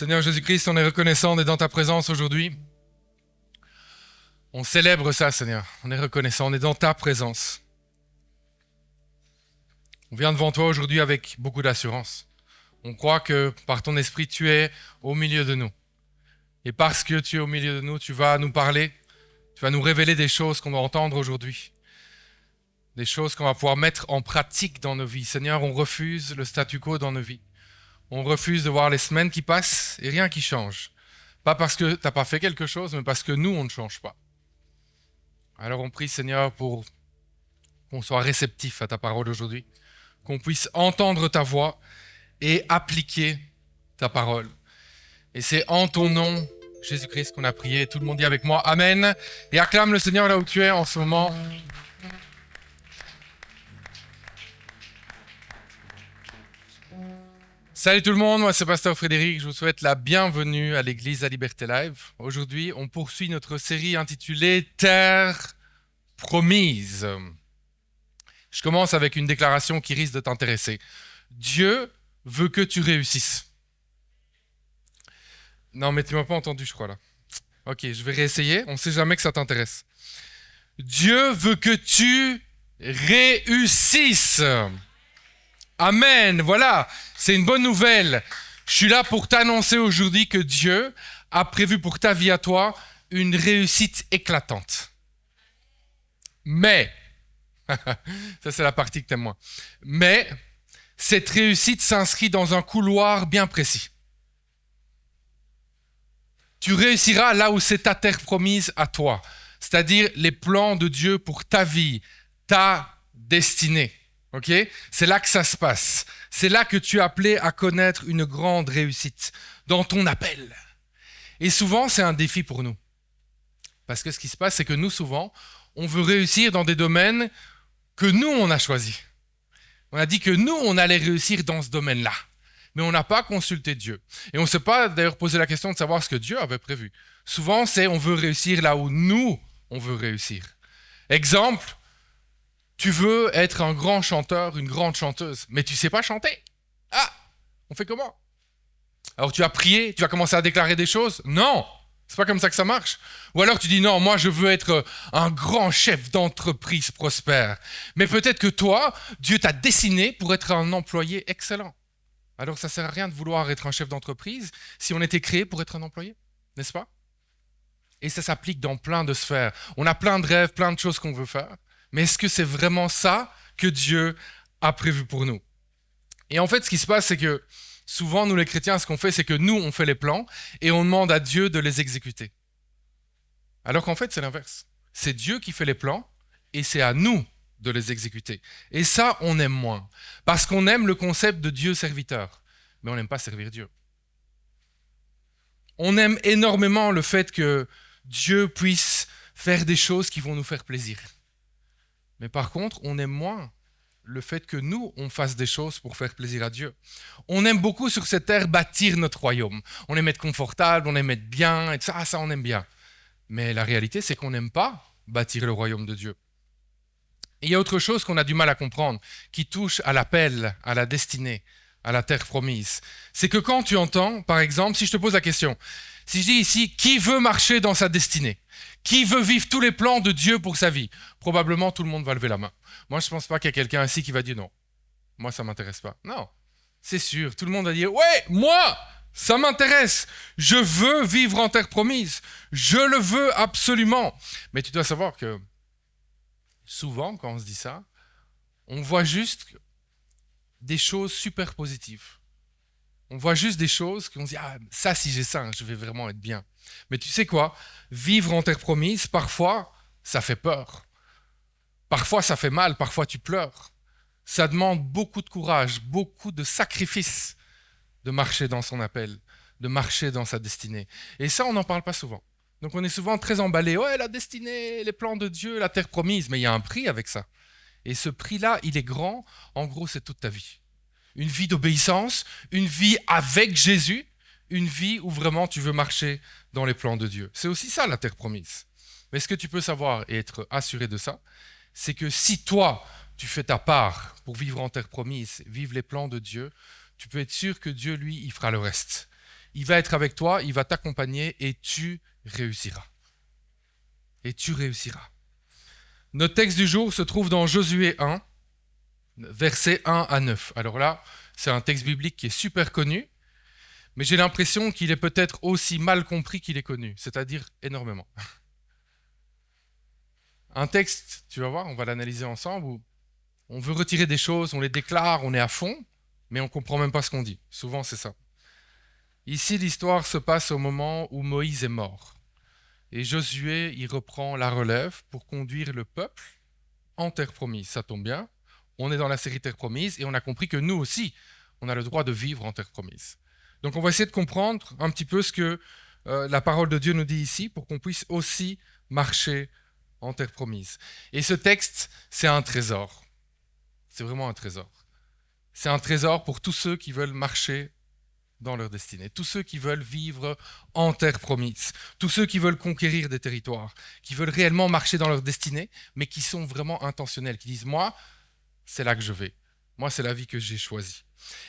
Seigneur Jésus-Christ, on est reconnaissant d'être dans ta présence aujourd'hui. On célèbre ça, Seigneur. On est reconnaissant, on est dans ta présence. On vient devant toi aujourd'hui avec beaucoup d'assurance. On croit que par ton esprit, tu es au milieu de nous. Et parce que tu es au milieu de nous, tu vas nous parler, tu vas nous révéler des choses qu'on doit entendre aujourd'hui. Des choses qu'on va pouvoir mettre en pratique dans nos vies. Seigneur, on refuse le statu quo dans nos vies. On refuse de voir les semaines qui passent et rien qui change. Pas parce que tu n'as pas fait quelque chose, mais parce que nous, on ne change pas. Alors on prie, Seigneur, pour qu'on soit réceptif à ta parole aujourd'hui, qu'on puisse entendre ta voix et appliquer ta parole. Et c'est en ton nom, Jésus-Christ, qu'on a prié. Tout le monde dit avec moi, Amen. Et acclame le Seigneur là où tu es en ce moment. Salut tout le monde, moi c'est Pasteur Frédéric, je vous souhaite la bienvenue à l'église La Liberté Live. Aujourd'hui, on poursuit notre série intitulée Terre promise. Je commence avec une déclaration qui risque de t'intéresser. Dieu veut que tu réussisses. Non mais tu m'as pas entendu je crois là. Ok, je vais réessayer, on sait jamais que ça t'intéresse. Dieu veut que tu réussisses. Amen, voilà, c'est une bonne nouvelle. Je suis là pour t'annoncer aujourd'hui que Dieu a prévu pour ta vie à toi une réussite éclatante. Mais, ça c'est la partie que t'aimes moins, mais cette réussite s'inscrit dans un couloir bien précis. Tu réussiras là où c'est ta terre promise à toi, c'est-à-dire les plans de Dieu pour ta vie, ta destinée. Okay? C'est là que ça se passe. C'est là que tu es appelé à connaître une grande réussite dans ton appel. Et souvent, c'est un défi pour nous. Parce que ce qui se passe, c'est que nous, souvent, on veut réussir dans des domaines que nous, on a choisis. On a dit que nous, on allait réussir dans ce domaine-là. Mais on n'a pas consulté Dieu. Et on ne s'est pas d'ailleurs posé la question de savoir ce que Dieu avait prévu. Souvent, c'est on veut réussir là où nous, on veut réussir. Exemple, tu veux être un grand chanteur, une grande chanteuse, mais tu ne sais pas chanter. Ah, on fait comment? Alors tu vas prier, tu vas commencer à déclarer des choses? Non, c'est pas comme ça que ça marche. Ou alors tu dis non, moi je veux être un grand chef d'entreprise prospère. Mais peut-être que toi, Dieu t'a destiné pour être un employé excellent. Alors ça ne sert à rien de vouloir être un chef d'entreprise si on était créé pour être un employé, n'est-ce pas? Et ça s'applique dans plein de sphères. On a plein de rêves, plein de choses qu'on veut faire. Mais est-ce que c'est vraiment ça que Dieu a prévu pour nous? Et en fait, ce qui se passe, c'est que souvent, nous les chrétiens, ce qu'on fait, c'est que nous, on fait les plans et on demande à Dieu de les exécuter. Alors qu'en fait, c'est l'inverse. C'est Dieu qui fait les plans et c'est à nous de les exécuter. Et ça, on aime moins. Parce qu'on aime le concept de Dieu serviteur. Mais on n'aime pas servir Dieu. On aime énormément le fait que Dieu puisse faire des choses qui vont nous faire plaisir. Mais par contre, on aime moins le fait que nous, on fasse des choses pour faire plaisir à Dieu. On aime beaucoup sur cette terre bâtir notre royaume. On aime être confortable, on aime être bien, et ça on aime bien. Mais la réalité, c'est qu'on n'aime pas bâtir le royaume de Dieu. Et il y a autre chose qu'on a du mal à comprendre, qui touche à l'appel, à la destinée, à la terre promise. C'est que quand tu entends, par exemple, si je te pose la question, si je dis ici, qui veut marcher dans sa destinée? Qui veut vivre tous les plans de Dieu pour sa vie? Probablement, tout le monde va lever la main. Moi, je ne pense pas qu'il y a quelqu'un ici qui va dire non. Moi, ça ne m'intéresse pas. Non, c'est sûr. Tout le monde va dire, ouais, moi, ça m'intéresse. Je veux vivre en terre promise. Je le veux absolument. Mais tu dois savoir que souvent, quand on se dit ça, on voit juste des choses super positives. On voit juste des choses qu'on se dit, ah, ça, si j'ai ça, je vais vraiment être bien. Mais tu sais quoi? Vivre en terre promise, parfois, ça fait peur. Parfois, ça fait mal, parfois, tu pleures. Ça demande beaucoup de courage, beaucoup de sacrifices de marcher dans son appel, de marcher dans sa destinée. Et ça, on n'en parle pas souvent. Donc, on est souvent très emballé. Ouais, la destinée, les plans de Dieu, la terre promise. Mais il y a un prix avec ça. Et ce prix-là, il est grand. En gros, c'est toute ta vie. Une vie d'obéissance, une vie avec Jésus, une vie où vraiment tu veux marcher dans les plans de Dieu. C'est aussi ça la terre promise. Mais ce que tu peux savoir et être assuré de ça, c'est que si toi, tu fais ta part pour vivre en terre promise, vivre les plans de Dieu, tu peux être sûr que Dieu, lui, il fera le reste. il va être avec toi, il va t'accompagner et tu réussiras. Et tu réussiras. Notre texte du jour se trouve dans Josué 1, versets 1 à 9. Alors là, c'est un texte biblique qui est super connu, mais j'ai l'impression qu'il est peut-être aussi mal compris qu'il est connu, c'est-à-dire énormément. Un texte, tu vas voir, on va l'analyser ensemble, où on veut retirer des choses, on les déclare, on est à fond, mais on ne comprend même pas ce qu'on dit. Souvent, c'est ça. Ici, l'histoire se passe au moment où Moïse est mort. Et Josué, il reprend la relève pour conduire le peuple en terre promise. Ça tombe bien, on est dans la série Terre promise et on a compris que nous aussi, on a le droit de vivre en terre promise. Donc on va essayer de comprendre un petit peu ce que la parole de Dieu nous dit ici pour qu'on puisse aussi marcher en terre promise. Et ce texte, c'est un trésor. C'est vraiment un trésor. C'est un trésor pour tous ceux qui veulent marcher dans leur destinée, tous ceux qui veulent vivre en terre promise, tous ceux qui veulent conquérir des territoires, qui veulent réellement marcher dans leur destinée, mais qui sont vraiment intentionnels, qui disent « moi, c'est là que je vais, moi, c'est la vie que j'ai choisie ».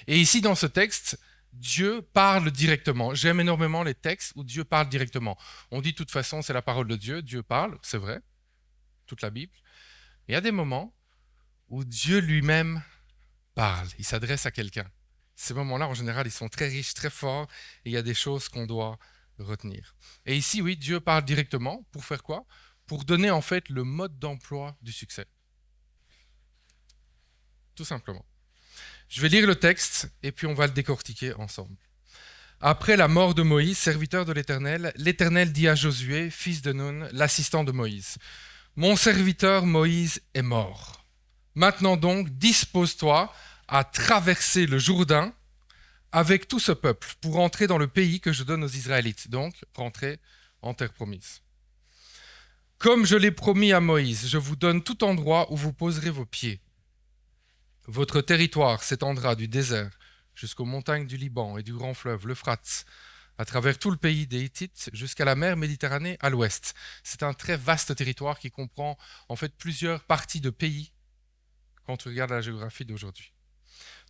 Et ici, dans ce texte, Dieu parle directement. J'aime énormément les textes où Dieu parle directement. On dit de toute façon, c'est la parole de Dieu, Dieu parle, c'est vrai, toute la Bible. Il y a des moments où Dieu lui-même parle, il s'adresse à quelqu'un. Ces moments-là, en général, ils sont très riches, très forts, et il y a des choses qu'on doit retenir. Et ici, oui, Dieu parle directement. Pour faire quoi? Pour donner en fait le mode d'emploi du succès. Tout simplement. Je vais lire le texte, et puis on va le décortiquer ensemble. Après la mort de Moïse, serviteur de l'Éternel, l'Éternel dit à Josué, fils de Nun, l'assistant de Moïse, « Mon serviteur Moïse est mort. Maintenant donc, dispose-toi à traverser le Jourdain avec tout ce peuple pour entrer dans le pays que je donne aux Israélites, donc rentrer en terre promise. Comme je l'ai promis à Moïse, je vous donne tout endroit où vous poserez vos pieds. Votre territoire s'étendra du désert jusqu'aux montagnes du Liban et du grand fleuve, l'Euphrate, à travers tout le pays des Hittites jusqu'à la mer Méditerranée à l'ouest. C'est un très vaste territoire qui comprend en fait plusieurs parties de pays quand tu regardes la géographie d'aujourd'hui.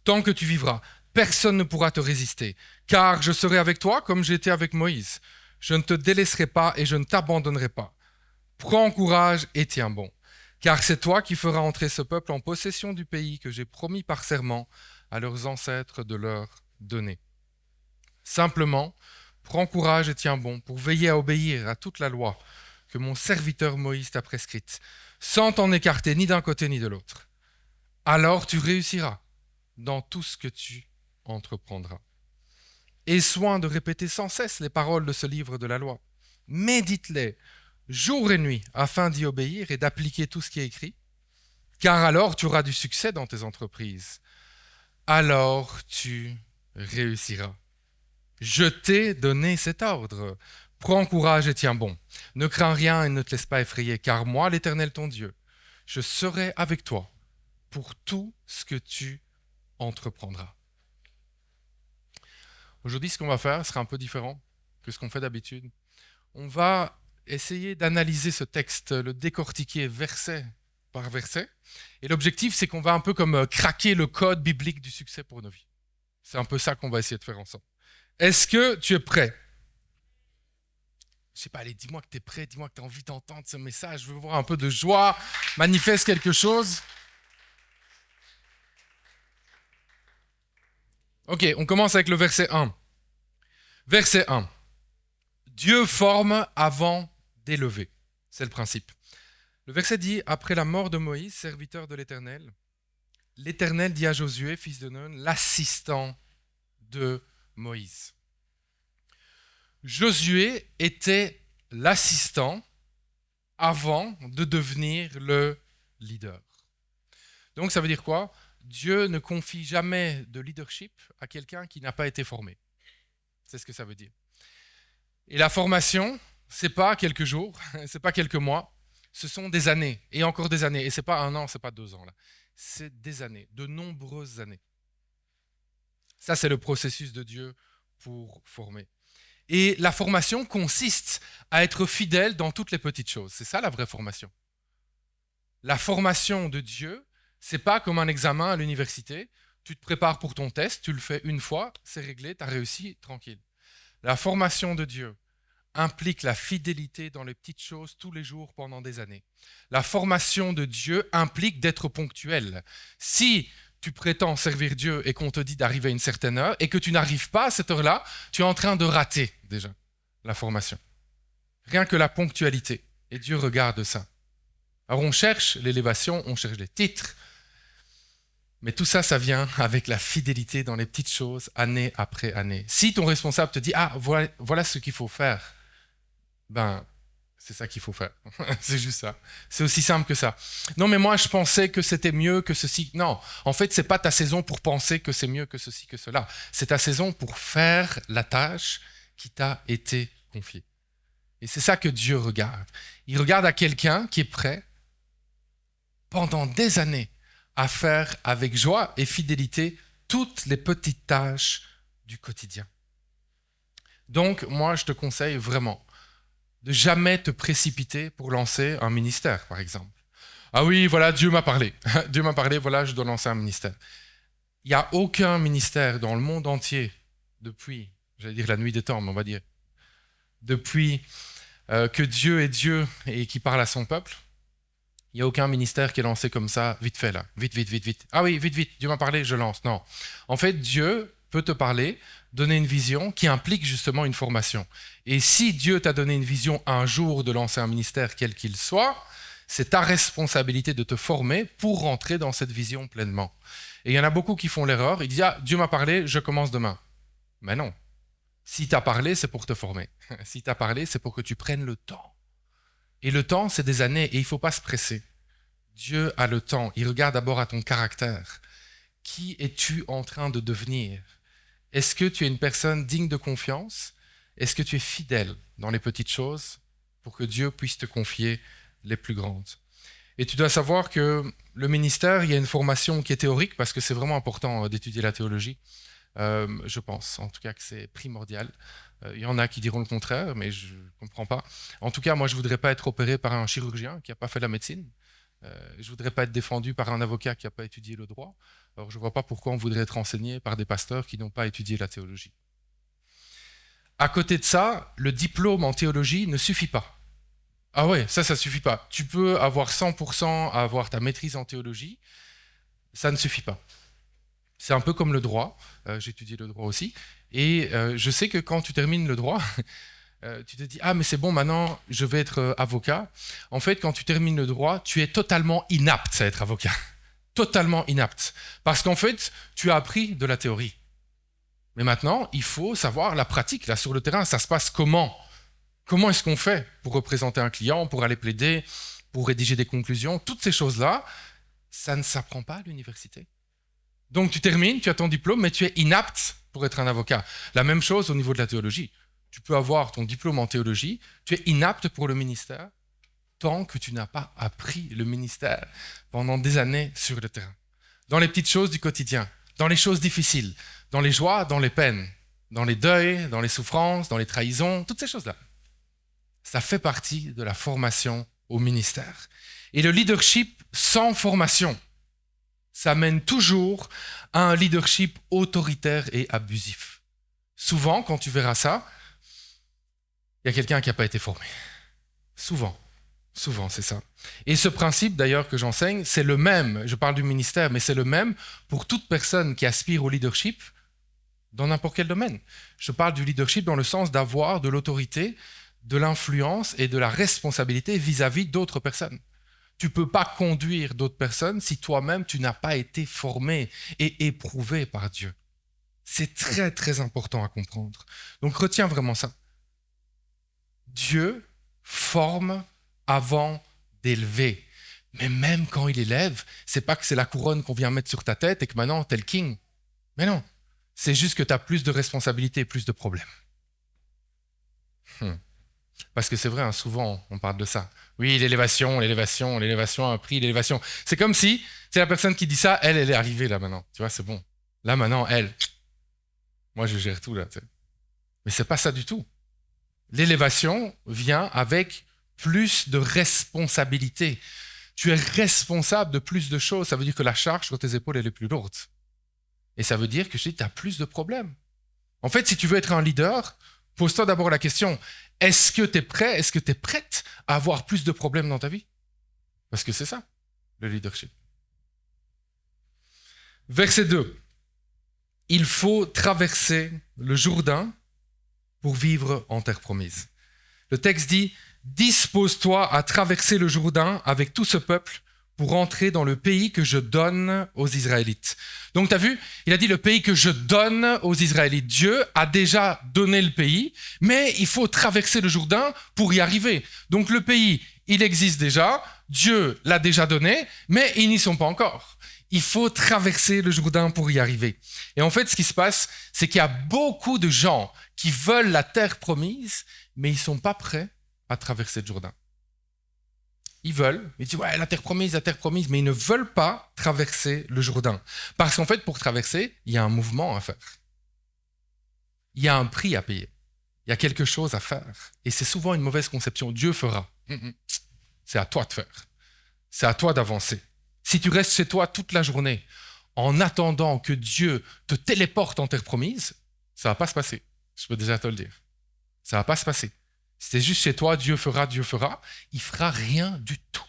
Tant que tu vivras, personne ne pourra te résister, car je serai avec toi comme j'ai été avec Moïse. Je ne te délaisserai pas et je ne t'abandonnerai pas. Prends courage et tiens bon, car c'est toi qui feras entrer ce peuple en possession du pays que j'ai promis par serment à leurs ancêtres de leur donner. Simplement, prends courage et tiens bon pour veiller à obéir à toute la loi que mon serviteur Moïse t'a prescrite, sans t'en écarter ni d'un côté ni de l'autre. Alors tu réussiras dans tout ce que tu entreprendras. Aie soin de répéter sans cesse les paroles de ce livre de la loi. Médite-les jour et nuit afin d'y obéir et d'appliquer tout ce qui est écrit, car alors tu auras du succès dans tes entreprises. Alors tu réussiras. Je t'ai donné cet ordre. Prends courage et tiens bon. Ne crains rien et ne te laisse pas effrayer, car moi, l'Éternel ton Dieu, je serai avec toi pour tout ce que tu entreprendras. Aujourd'hui, ce qu'on va faire sera un peu différent que ce qu'on fait d'habitude. On va essayer d'analyser ce texte, le décortiquer verset par verset. Et l'objectif, c'est qu'on va un peu comme craquer le code biblique du succès pour nos vies. C'est un peu ça qu'on va essayer de faire ensemble. Est-ce que tu es prêt? Je sais pas, allez, dis-moi que tu es prêt, dis-moi que tu as envie d'entendre ce message. Je veux voir un peu de joie, manifeste quelque chose. Ok, on commence avec le verset 1. Verset 1. Dieu forme avant d'élever. C'est le principe. Le verset dit, après la mort de Moïse, serviteur de l'Éternel, l'Éternel dit à Josué, fils de Nun, l'assistant de Moïse. Josué était l'assistant avant de devenir le leader. Donc ça veut dire quoi? Dieu ne confie jamais de leadership à quelqu'un qui n'a pas été formé. C'est ce que ça veut dire. Et la formation, c'est pas quelques jours, c'est pas quelques mois, ce sont des années, et encore des années. Et c'est pas 1 an, c'est pas 2 ans là. C'est des années, de nombreuses années. Ça, c'est le processus de Dieu pour former. Et la formation consiste à être fidèle dans toutes les petites choses. C'est ça la vraie formation. La formation de Dieu, c'est pas comme un examen à l'université. Tu te prépares pour ton test, tu le fais une fois, c'est réglé, tu as réussi, tranquille. La formation de Dieu implique la fidélité dans les petites choses tous les jours pendant des années. La formation de Dieu implique d'être ponctuel. Si tu prétends servir Dieu et qu'on te dit d'arriver à une certaine heure et que tu n'arrives pas à cette heure-là, tu es en train de rater déjà la formation. Rien que la ponctualité. Et Dieu regarde ça. Alors on cherche l'élévation, on cherche les titres, mais tout ça, ça vient avec la fidélité dans les petites choses, année après année. Si ton responsable te dit « Ah, voilà ce qu'il faut faire », ben, c'est ça qu'il faut faire. C'est juste ça. C'est aussi simple que ça. Non, mais moi, je pensais que c'était mieux que ceci. Non, en fait, c'est pas ta saison pour penser que c'est mieux que ceci, que cela. C'est ta saison pour faire la tâche qui t'a été confiée. Et c'est ça que Dieu regarde. Il regarde à quelqu'un qui est prêt, pendant des années, à faire avec joie et fidélité toutes les petites tâches du quotidien. Donc, moi, je te conseille vraiment de jamais te précipiter pour lancer un ministère, par exemple. Ah oui, voilà, Dieu m'a parlé. Dieu m'a parlé, voilà, je dois lancer un ministère. Il n'y a aucun ministère dans le monde entier, depuis, j'allais dire la nuit des temps, mais on va dire, depuis que Dieu est Dieu et qui parle à son peuple, il n'y a aucun ministère qui est lancé comme ça, vite fait là, vite. Ah oui, vite, Dieu m'a parlé, je lance. Non. En fait, Dieu peut te parler, donner une vision qui implique justement une formation. Et si Dieu t'a donné une vision un jour de lancer un ministère quel qu'il soit, c'est ta responsabilité de te former pour rentrer dans cette vision pleinement. Et il y en a beaucoup qui font l'erreur, ils disent « Ah, Dieu m'a parlé, je commence demain ». Mais non. Si t'as parlé, c'est pour te former. Si t'as parlé, c'est pour que tu prennes le temps. Et le temps, c'est des années et il ne faut pas se presser. Dieu a le temps. Il regarde d'abord à ton caractère. Qui es-tu en train de devenir ? Est-ce que tu es une personne digne de confiance ? Est-ce que tu es fidèle dans les petites choses pour que Dieu puisse te confier les plus grandes ? Et tu dois savoir que le ministère, il y a une formation qui est théorique parce que c'est vraiment important d'étudier la théologie. Je pense en tout cas que c'est primordial. Il y en a qui diront le contraire, mais je ne comprends pas. En tout cas, moi, je ne voudrais pas être opéré par un chirurgien qui n'a pas fait la médecine. Je ne voudrais pas être défendu par un avocat qui n'a pas étudié le droit. Alors, je ne vois pas pourquoi on voudrait être enseigné par des pasteurs qui n'ont pas étudié la théologie. À côté de ça, le diplôme en théologie ne suffit pas. Ah ouais, ça ne suffit pas. Tu peux avoir 100% à avoir ta maîtrise en théologie, ça ne suffit pas. C'est un peu comme le droit, j'ai étudié le droit aussi, et je sais que quand tu termines le droit, tu te dis « Ah, mais c'est bon, maintenant, je vais être avocat ». En fait, quand tu termines le droit, tu es totalement inapte à être avocat. Totalement inapte. Parce qu'en fait, tu as appris de la théorie. Mais maintenant, il faut savoir la pratique, là, sur le terrain, ça se passe comment ? Comment est-ce qu'on fait pour représenter un client, pour aller plaider, pour rédiger des conclusions ? Toutes ces choses-là, ça ne s'apprend pas à l'université. Donc tu termines, tu as ton diplôme, mais tu es inapte pour être un avocat. La même chose au niveau de la théologie. Tu peux avoir ton diplôme en théologie, tu es inapte pour le ministère tant que tu n'as pas appris le ministère pendant des années sur le terrain. Dans les petites choses du quotidien, dans les choses difficiles, dans les joies, dans les peines, dans les deuils, dans les souffrances, dans les trahisons, toutes ces choses-là. Ça fait partie de la formation au ministère. Et le leadership sans formation, ça mène toujours à un leadership autoritaire et abusif. Souvent, quand tu verras ça, il y a quelqu'un qui n'a pas été formé. Souvent, c'est ça. Et ce principe, d'ailleurs, que j'enseigne, c'est le même, je parle du ministère, mais c'est le même pour toute personne qui aspire au leadership dans n'importe quel domaine. Je parle du leadership dans le sens d'avoir de l'autorité, de l'influence et de la responsabilité vis-à-vis d'autres personnes. Tu ne peux pas conduire d'autres personnes si toi-même tu n'as pas été formé et éprouvé par Dieu. C'est très très important à comprendre. Donc retiens vraiment ça. Dieu forme avant d'élever. Mais même quand il élève, c'est pas que c'est la couronne qu'on vient mettre sur ta tête et que maintenant t'es le king. Mais non, c'est juste que tu as plus de responsabilités et plus de problèmes. Parce que c'est vrai, hein, souvent on parle de ça. Oui, l'élévation a un prix, l'élévation. C'est comme si, c'est la personne qui dit ça, elle est arrivée là maintenant. Tu vois, c'est bon. Là maintenant, moi je gère tout là. T'sais. Mais c'est pas ça du tout. L'élévation vient avec plus de responsabilité. Tu es responsable de plus de choses. Ça veut dire que la charge sur tes épaules elle est plus lourde. Et ça veut dire que tu as plus de problèmes. En fait, si tu veux être un leader, Pose-toi d'abord la question, est-ce que tu es prêt, est-ce que tu es prête à avoir plus de problèmes dans ta vie? Parce que c'est ça, le leadership. Verset 2. Il faut traverser le Jourdain pour vivre en terre promise. Le texte dit, dispose-toi à traverser le Jourdain avec tout ce peuple pour entrer dans le pays que je donne aux Israélites. Donc tu as vu, il a dit le pays que je donne aux Israélites. Dieu a déjà donné le pays, mais il faut traverser le Jourdain pour y arriver. Donc le pays, il existe déjà, Dieu l'a déjà donné, mais ils n'y sont pas encore. Il faut traverser le Jourdain pour y arriver. Et en fait, ce qui se passe, c'est qu'il y a beaucoup de gens qui veulent la terre promise, mais ils ne sont pas prêts à traverser le Jourdain. Ils veulent, ils disent ouais, la terre promise, mais ils ne veulent pas traverser le Jourdain. Parce qu'en fait, pour traverser, il y a un mouvement à faire. Il y a un prix à payer. Il y a quelque chose à faire. Et c'est souvent une mauvaise conception. Dieu fera. C'est à toi de faire. C'est à toi d'avancer. Si tu restes chez toi toute la journée en attendant que Dieu te téléporte en terre promise, ça ne va pas se passer. Je peux déjà te le dire. Ça ne va pas se passer. Si c'est juste chez toi, Dieu fera, il ne fera rien du tout.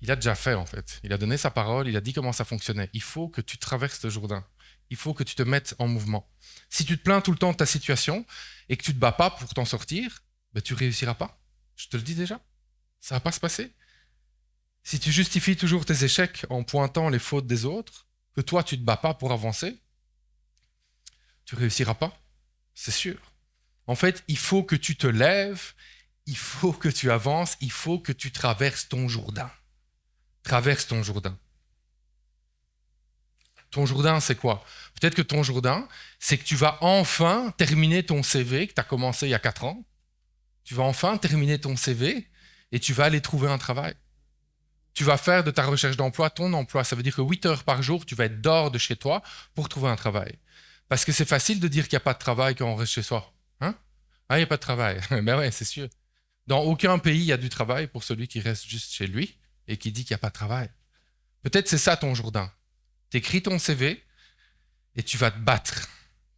Il a déjà fait en fait. Il a donné sa parole, il a dit comment ça fonctionnait. Il faut que tu traverses le Jourdain. Il faut que tu te mettes en mouvement. Si tu te plains tout le temps de ta situation et que tu ne te bats pas pour t'en sortir, ben tu ne réussiras pas. Je te le dis déjà. Ça ne va pas se passer. Si tu justifies toujours tes échecs en pointant les fautes des autres, que toi tu ne te bats pas pour avancer, tu ne réussiras pas. C'est sûr. En fait, il faut que tu te lèves, il faut que tu avances, il faut que tu traverses ton Jourdain. Traverse ton Jourdain. Ton Jourdain, c'est quoi? Peut-être que ton Jourdain, c'est que tu vas enfin terminer ton CV que tu as commencé il y a 4 ans. Tu vas enfin terminer ton CV et tu vas aller trouver un travail. Tu vas faire de ta recherche d'emploi ton emploi. Ça veut dire que 8 heures par jour, tu vas être dehors de chez toi pour trouver un travail. Parce que c'est facile de dire qu'il n'y a pas de travail quand on reste chez soi. Hein? Ah, il n'y a pas de travail. Ben ouais, c'est sûr. Dans aucun pays, il y a du travail pour celui qui reste juste chez lui et qui dit qu'il n'y a pas de travail. Peut-être c'est ça ton Jourdain. Tu écris ton CV et tu vas te battre.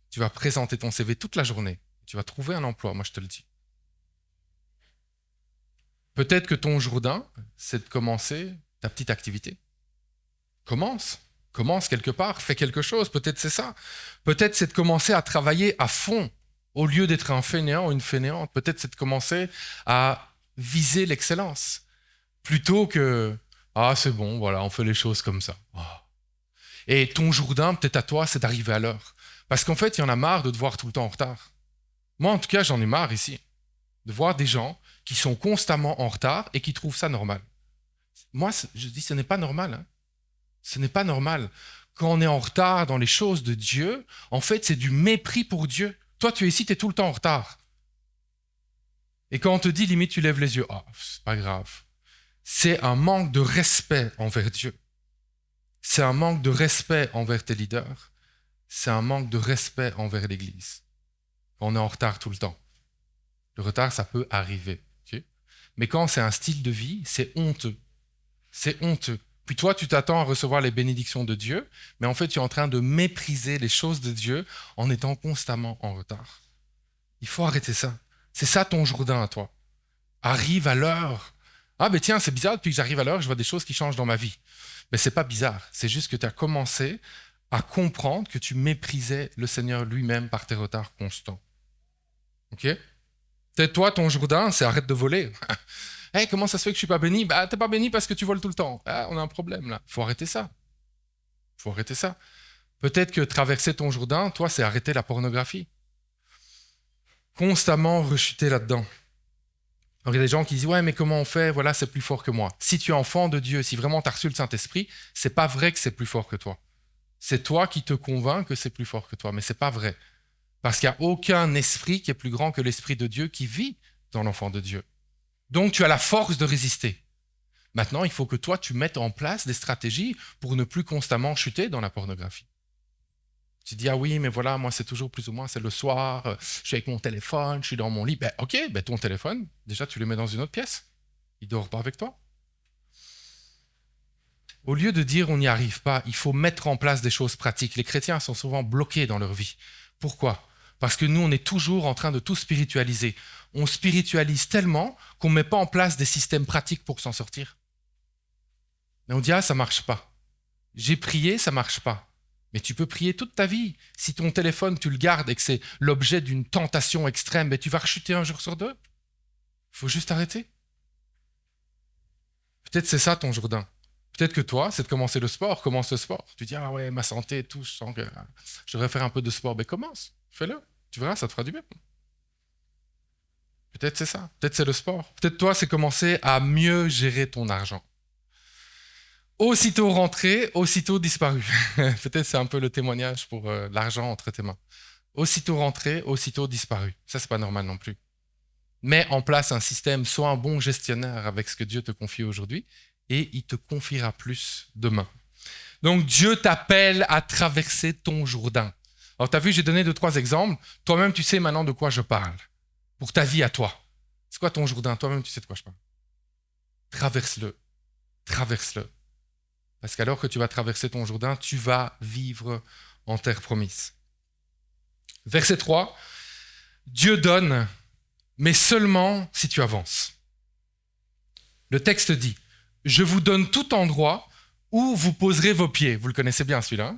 Tu vas présenter ton CV toute la journée. Tu vas trouver un emploi, moi je te le dis. Peut-être que ton Jourdain, c'est de commencer ta petite activité. Commence quelque part, fais quelque chose, peut-être c'est ça. Peut-être c'est de commencer à travailler à fond, au lieu d'être un fainéant ou une fainéante. Peut-être c'est de commencer à viser l'excellence, plutôt que « Ah, c'est bon, voilà, on fait les choses comme ça. Oh. » Et ton Jourdain, peut-être à toi, c'est d'arriver à l'heure. Parce qu'en fait, il y en a marre de te voir tout le temps en retard. Moi, en tout cas, j'en ai marre ici, de voir des gens qui sont constamment en retard et qui trouvent ça normal. Moi, je dis, ce n'est pas normal. Hein. Ce n'est pas normal. Quand on est en retard dans les choses de Dieu, en fait, c'est du mépris pour Dieu. Toi, tu es ici, tu es tout le temps en retard. Et quand on te dit, limite, tu lèves les yeux, ah, c'est pas grave. C'est un manque de respect envers Dieu. C'est un manque de respect envers tes leaders. C'est un manque de respect envers l'Église. On est en retard tout le temps. Le retard, ça peut arriver. Okay? Mais quand c'est un style de vie, c'est honteux. C'est honteux. Puis toi, tu t'attends à recevoir les bénédictions de Dieu, mais en fait, tu es en train de mépriser les choses de Dieu en étant constamment en retard. Il faut arrêter ça. C'est ça ton Jourdain à toi. Arrive à l'heure. Ah ben tiens, c'est bizarre, depuis que j'arrive à l'heure, je vois des choses qui changent dans ma vie. Mais c'est pas bizarre, c'est juste que tu as commencé à comprendre que tu méprisais le Seigneur lui-même par tes retards constants. Ok? Peut-être toi, ton Jourdain, c'est arrête de voler. Hey, comment ça se fait que je suis pas béni? Bah, t'es pas béni parce que tu voles tout le temps. Ah, on a un problème là. Faut arrêter ça. Faut arrêter ça. Peut-être que traverser ton Jourdain, toi, c'est arrêter la pornographie. Constamment rechuter là-dedans. Alors, il y a des gens qui disent, ouais, mais comment on fait? Voilà, c'est plus fort que moi. Si tu es enfant de Dieu, si vraiment tu as reçu le Saint-Esprit, c'est pas vrai que c'est plus fort que toi. C'est toi qui te convainc que c'est plus fort que toi, mais c'est pas vrai. Parce qu'il n'y a aucun esprit qui est plus grand que l'Esprit de Dieu qui vit dans l'enfant de Dieu. Donc, tu as la force de résister. Maintenant, il faut que toi, tu mettes en place des stratégies pour ne plus constamment chuter dans la pornographie. Tu dis, ah oui, mais voilà, moi, c'est toujours plus ou moins, c'est le soir, je suis avec mon téléphone, je suis dans mon lit. Ben, ok, ben, ton téléphone, déjà, tu le mets dans une autre pièce. Il ne dort pas avec toi. Au lieu de dire on n'y arrive pas, il faut mettre en place des choses pratiques. Les chrétiens sont souvent bloqués dans leur vie. Pourquoi ? Parce que nous, on est toujours en train de tout spiritualiser. On spiritualise tellement qu'on ne met pas en place des systèmes pratiques pour s'en sortir. Et on dit, ah, ça ne marche pas. J'ai prié, ça ne marche pas. Mais tu peux prier toute ta vie. Si ton téléphone, tu le gardes et que c'est l'objet d'une tentation extrême, tu vas rechuter un jour sur deux. Il faut juste arrêter. Peut-être c'est ça ton Jourdain. Peut-être que toi, c'est de commencer le sport. Commence le sport. Tu dis, ah ouais, ma santé et tout, je sens que je devrais faire un peu de sport. Mais commence, fais-le. Tu verras, ça te fera du bien. Peut-être c'est ça. Peut-être c'est le sport. Peut-être toi, c'est commencer à mieux gérer ton argent. Aussitôt rentré, aussitôt disparu. Peut-être c'est un peu le témoignage pour l'argent entre tes mains. Aussitôt rentré, aussitôt disparu. Ça, c'est pas normal non plus. Mets en place un système, sois un bon gestionnaire avec ce que Dieu te confie aujourd'hui et il te confiera plus demain. Donc Dieu t'appelle à traverser ton Jourdain. Alors tu as vu, j'ai donné 2-3 exemples. Toi-même, tu sais maintenant de quoi je parle. Pour ta vie à toi. C'est quoi ton Jourdain ? Toi-même, tu sais de quoi je parle. Traverse-le. Traverse-le. Parce qu'alors que tu vas traverser ton Jourdain, tu vas vivre en terre promise. Verset 3. Dieu donne, mais seulement si tu avances. Le texte dit, « Je vous donne tout endroit où vous poserez vos pieds. » Vous le connaissez bien celui-là.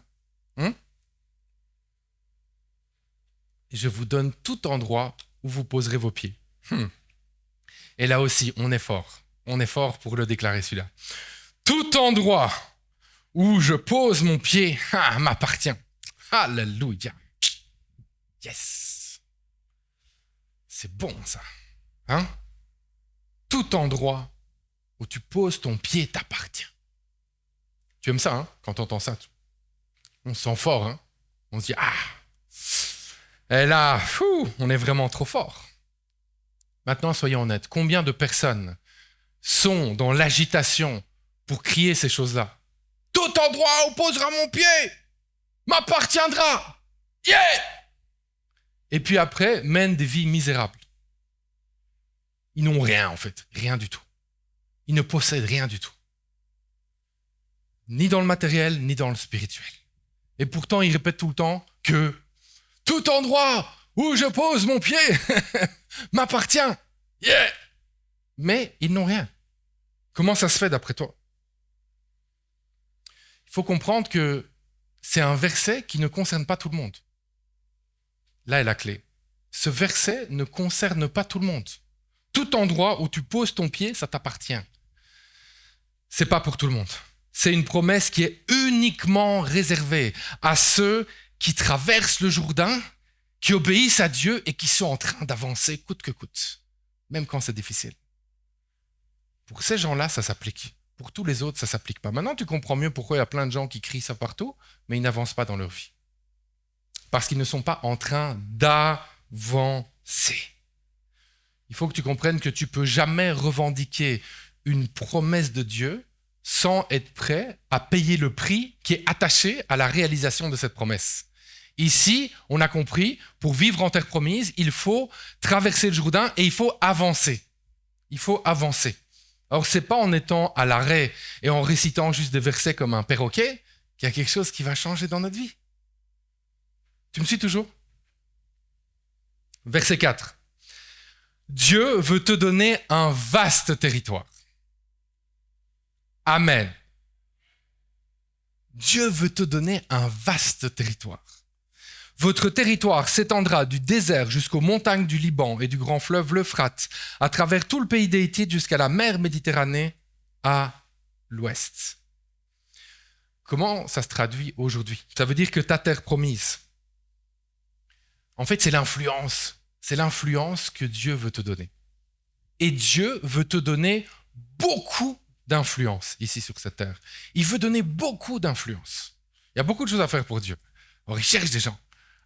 Je vous donne tout endroit où vous poserez vos pieds. Et là aussi, on est fort. On est fort pour le déclarer celui-là. Tout endroit où je pose mon pied m'appartient. Alléluia. Yes. C'est bon ça. Tout endroit où tu poses ton pied t'appartient. Tu aimes ça, quand tu entends ça? On se sent fort, On se dit, et là, on est vraiment trop fort. Maintenant, soyons honnêtes. Combien de personnes sont dans l'agitation pour crier ces choses-là? Tout endroit où posera mon pied m'appartiendra. Yeah! Et puis après, mènent des vies misérables. Ils n'ont rien, en fait. Rien du tout. Ils ne possèdent rien du tout. Ni dans le matériel, ni dans le spirituel. Et pourtant, ils répètent tout le temps que tout endroit où je pose mon pied m'appartient. Yeah! Mais ils n'ont rien. Comment ça se fait d'après toi? Il faut comprendre que c'est un verset qui ne concerne pas tout le monde. Là est la clé. Ce verset ne concerne pas tout le monde. Tout endroit où tu poses ton pied, ça t'appartient. C'est pas pour tout le monde. C'est une promesse qui est uniquement réservée à ceux qui traversent le Jourdain, qui obéissent à Dieu et qui sont en train d'avancer coûte que coûte, même quand c'est difficile. Pour ces gens-là, ça s'applique. Pour tous les autres, ça ne s'applique pas. Maintenant, tu comprends mieux pourquoi il y a plein de gens qui crient ça partout, mais ils n'avancent pas dans leur vie. Parce qu'ils ne sont pas en train d'avancer. Il faut que tu comprennes que tu ne peux jamais revendiquer une promesse de Dieu sans être prêt à payer le prix qui est attaché à la réalisation de cette promesse. Ici, on a compris, pour vivre en terre promise, il faut traverser le Jourdain et il faut avancer. Il faut avancer. Alors, ce n'est pas en étant à l'arrêt et en récitant juste des versets comme un perroquet qu'il y a quelque chose qui va changer dans notre vie. Tu me suis toujours? Verset 4. Dieu veut te donner un vaste territoire. Amen. Dieu veut te donner un vaste territoire. Votre territoire s'étendra du désert jusqu'aux montagnes du Liban et du grand fleuve l'Euphrate, à travers tout le pays des Hittites jusqu'à la mer Méditerranée à l'ouest. Comment ça se traduit aujourd'hui? Ça veut dire que ta terre promise, en fait, c'est l'influence. C'est l'influence que Dieu veut te donner. Et Dieu veut te donner beaucoup d'influence ici sur cette terre. Il veut donner beaucoup d'influence. Il y a beaucoup de choses à faire pour Dieu. Alors, il cherche des gens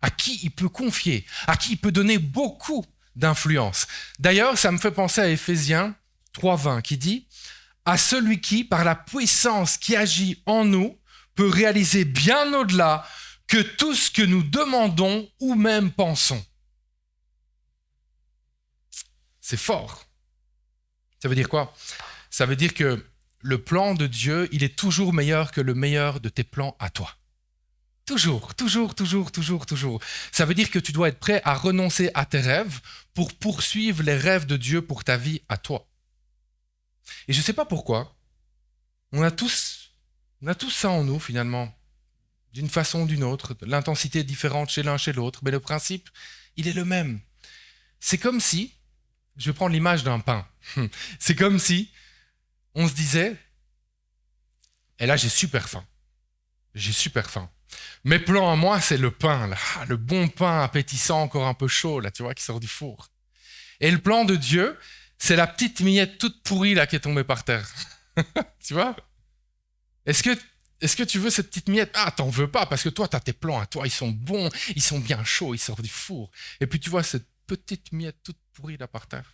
à qui il peut confier, à qui il peut donner beaucoup d'influence. D'ailleurs, ça me fait penser à Éphésiens 3:20 qui dit « À celui qui, par la puissance qui agit en nous, peut réaliser bien au-delà que tout ce que nous demandons ou même pensons. » C'est fort. Ça veut dire quoi? Ça veut dire que le plan de Dieu, il est toujours meilleur que le meilleur de tes plans à toi. Toujours, toujours, toujours, toujours, toujours. Ça veut dire que tu dois être prêt à renoncer à tes rêves pour poursuivre les rêves de Dieu pour ta vie à toi. Et je ne sais pas pourquoi, on a tous ça en nous finalement, d'une façon ou d'une autre. L'intensité est différente chez l'un, chez l'autre, mais le principe, il est le même. C'est comme si, je vais prendre l'image d'un pain, c'est comme si on se disait, et là j'ai super faim. Mes plans à moi, c'est le pain, là, le bon pain appétissant, encore un peu chaud, là, tu vois, qui sort du four. Et le plan de Dieu, c'est la petite miette toute pourrie là qui est tombée par terre. Tu vois ? Est-ce que tu veux cette petite miette ? Ah, t'en veux pas, parce que toi, t'as tes plans à toi, ils sont bons, ils sont bien chauds, ils sortent du four. Et puis tu vois cette petite miette toute pourrie là par terre.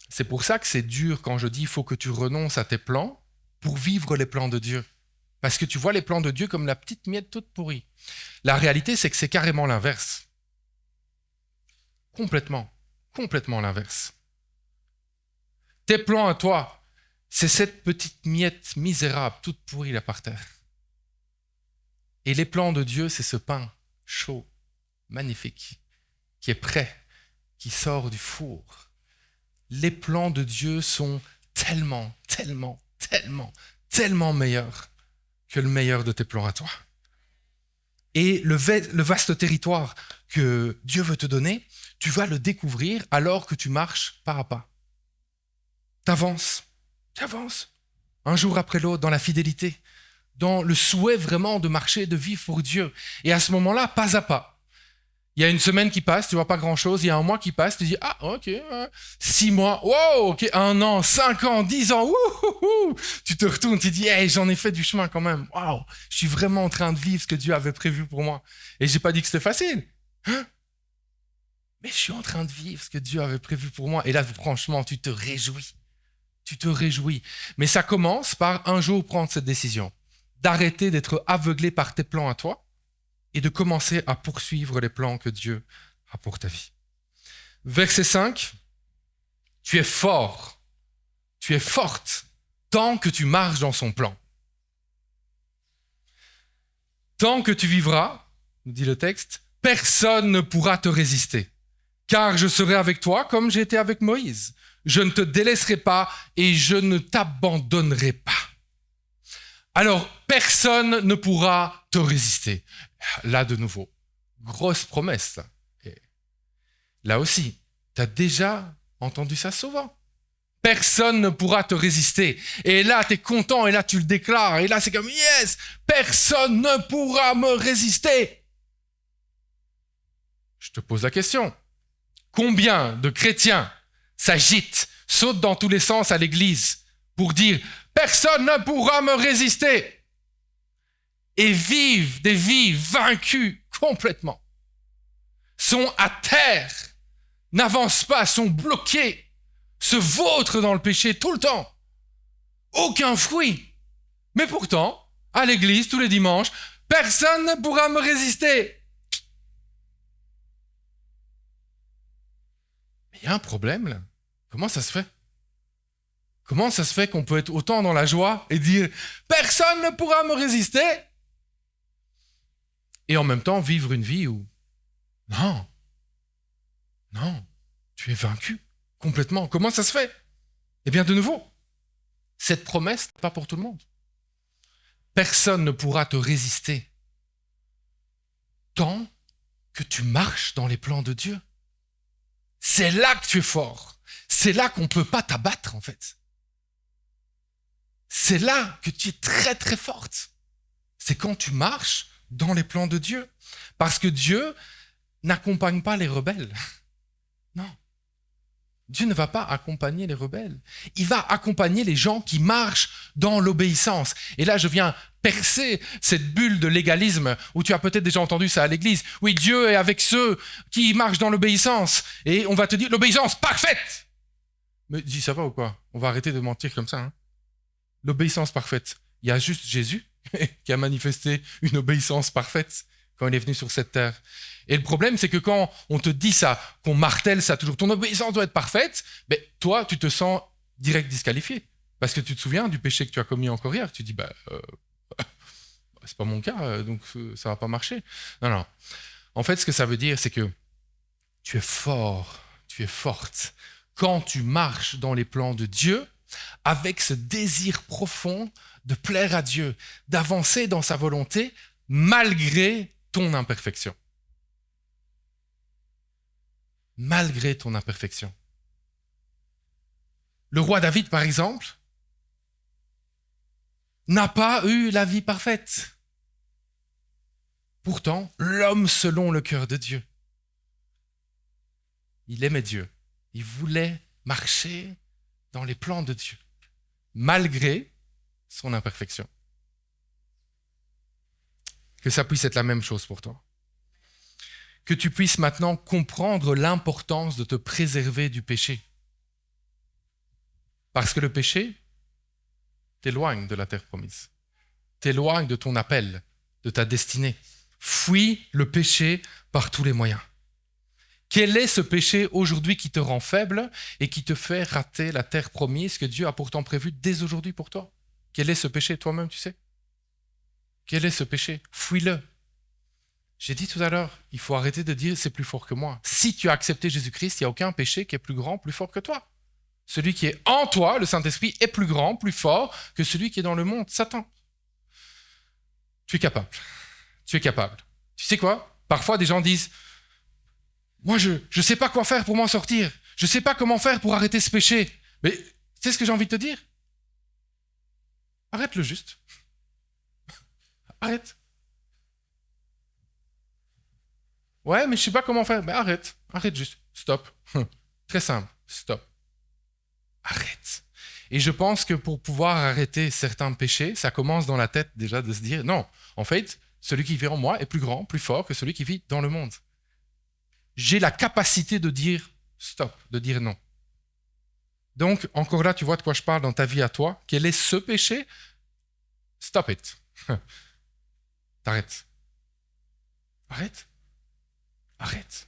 C'est pour ça que c'est dur quand je dis il faut que tu renonces à tes plans pour vivre les plans de Dieu. Parce que tu vois les plans de Dieu comme la petite miette toute pourrie. La réalité, c'est que c'est carrément l'inverse. Complètement l'inverse. Tes plans à toi, c'est cette petite miette misérable, toute pourrie là par terre. Et les plans de Dieu, c'est ce pain chaud, magnifique, qui est prêt, qui sort du four. Les plans de Dieu sont tellement meilleurs que le meilleur de tes plans à toi. Et le vaste territoire que Dieu veut te donner, tu vas le découvrir alors que tu marches pas à pas. T'avances, un jour après l'autre dans la fidélité, dans le souhait vraiment de marcher, de vivre pour Dieu. Et à ce moment-là, pas à pas. Il y a une semaine qui passe, tu vois pas grand-chose. Il y a un mois qui passe, tu dis, ah, ok, 6 mois, wow, ok, 1 an, 5 ans, 10 ans, wouhouhou. Tu te retournes, tu dis, hey, j'en ai fait du chemin quand même. Waouh, je suis vraiment en train de vivre ce que Dieu avait prévu pour moi. Et j'ai pas dit que c'était facile. Mais je suis en train de vivre ce que Dieu avait prévu pour moi. Et là, franchement, tu te réjouis. Mais ça commence par un jour prendre cette décision. D'arrêter d'être aveuglé par tes plans à toi et de commencer à poursuivre les plans que Dieu a pour ta vie. Verset 5, tu es fort, tu es forte, tant que tu marches dans son plan. Tant que tu vivras, nous dit le texte, personne ne pourra te résister, car je serai avec toi comme j'ai été avec Moïse. Je ne te délaisserai pas et je ne t'abandonnerai pas. Alors, personne ne pourra te résister. Là, de nouveau, grosse promesse. Et là aussi, tu as déjà entendu ça souvent. Personne ne pourra te résister. Et là, tu es content, et là, tu le déclares. Et là, c'est comme, yes, personne ne pourra me résister. Je te pose la question. Combien de chrétiens s'agitent, sautent dans tous les sens à l'église pour dire « Personne ne pourra me résister » et vivent des vies vaincues complètement, sont à terre, n'avancent pas, sont bloqués, se vautrent dans le péché tout le temps. Aucun fruit. Mais pourtant, à l'église, tous les dimanches, personne ne pourra me résister. Mais il y a un problème là. Comment ça se fait ? Comment ça se fait qu'on peut être autant dans la joie et dire « Personne ne pourra me résister » et en même temps vivre une vie où « Non, tu es vaincu complètement. » Comment ça se fait ? Eh bien, de nouveau, cette promesse n'est pas pour tout le monde. Personne ne pourra te résister tant que tu marches dans les plans de Dieu. C'est là que tu es fort. C'est là qu'on ne peut pas t'abattre, en fait. C'est là que tu es très, très forte. C'est quand tu marches dans les plans de Dieu. Parce que Dieu n'accompagne pas les rebelles. Non. Dieu ne va pas accompagner les rebelles. Il va accompagner les gens qui marchent dans l'obéissance. Et là, je viens percer cette bulle de légalisme où tu as peut-être déjà entendu ça à l'église. Oui, Dieu est avec ceux qui marchent dans l'obéissance. Et on va te dire l'obéissance parfaite. Mais dis, ça va ou quoi ? On va arrêter de mentir comme ça. L'obéissance parfaite. Il y a juste Jésus qui a manifesté une obéissance parfaite quand il est venu sur cette terre. Et le problème, c'est que quand on te dit ça, qu'on martèle ça toujours, ton obéissance doit être parfaite, toi, tu te sens direct disqualifié. Parce que tu te souviens du péché que tu as commis encore hier. Tu dis, c'est pas mon cas, donc ça va pas marcher. Non, non. En fait, ce que ça veut dire, c'est que tu es fort, tu es forte quand tu marches dans les plans de Dieu avec ce désir profond de plaire à Dieu, d'avancer dans sa volonté malgré ton imperfection. Malgré ton imperfection. Le roi David, par exemple, n'a pas eu la vie parfaite. Pourtant, l'homme selon le cœur de Dieu. Il aimait Dieu. Il voulait marcher dans les plans de Dieu, malgré son imperfection. Que ça puisse être la même chose pour toi. Que tu puisses maintenant comprendre l'importance de te préserver du péché. Parce que le péché t'éloigne de la terre promise, t'éloigne de ton appel, de ta destinée. Fuis le péché par tous les moyens. Quel est ce péché aujourd'hui qui te rend faible et qui te fait rater la terre promise que Dieu a pourtant prévue dès aujourd'hui pour toi? Quel est ce péché toi-même, tu sais? Quel est ce péché? Fuis-le. J'ai dit tout à l'heure, il faut arrêter de dire c'est plus fort que moi. Si tu as accepté Jésus-Christ, il n'y a aucun péché qui est plus grand, plus fort que toi. Celui qui est en toi, le Saint-Esprit, est plus grand, plus fort que celui qui est dans le monde, Satan. Tu es capable. Tu es capable. Tu sais quoi? Parfois, des gens disent « Moi, je ne sais pas quoi faire pour m'en sortir. Je ne sais pas comment faire pour arrêter ce péché. » Mais tu sais ce que j'ai envie de te dire? Arrête-le juste. Arrête. Ouais, mais je ne sais pas comment faire. Mais arrête. Arrête juste. Stop. Très simple. Stop. Arrête. Et je pense que pour pouvoir arrêter certains péchés, ça commence dans la tête déjà de se dire « Non, en fait, celui qui vit en moi est plus grand, plus fort que celui qui vit dans le monde. » J'ai la capacité de dire stop, de dire non. Donc, encore là, tu vois de quoi je parle dans ta vie à toi. Quel est ce péché? Stop it. T'arrêtes. Arrête. Arrête.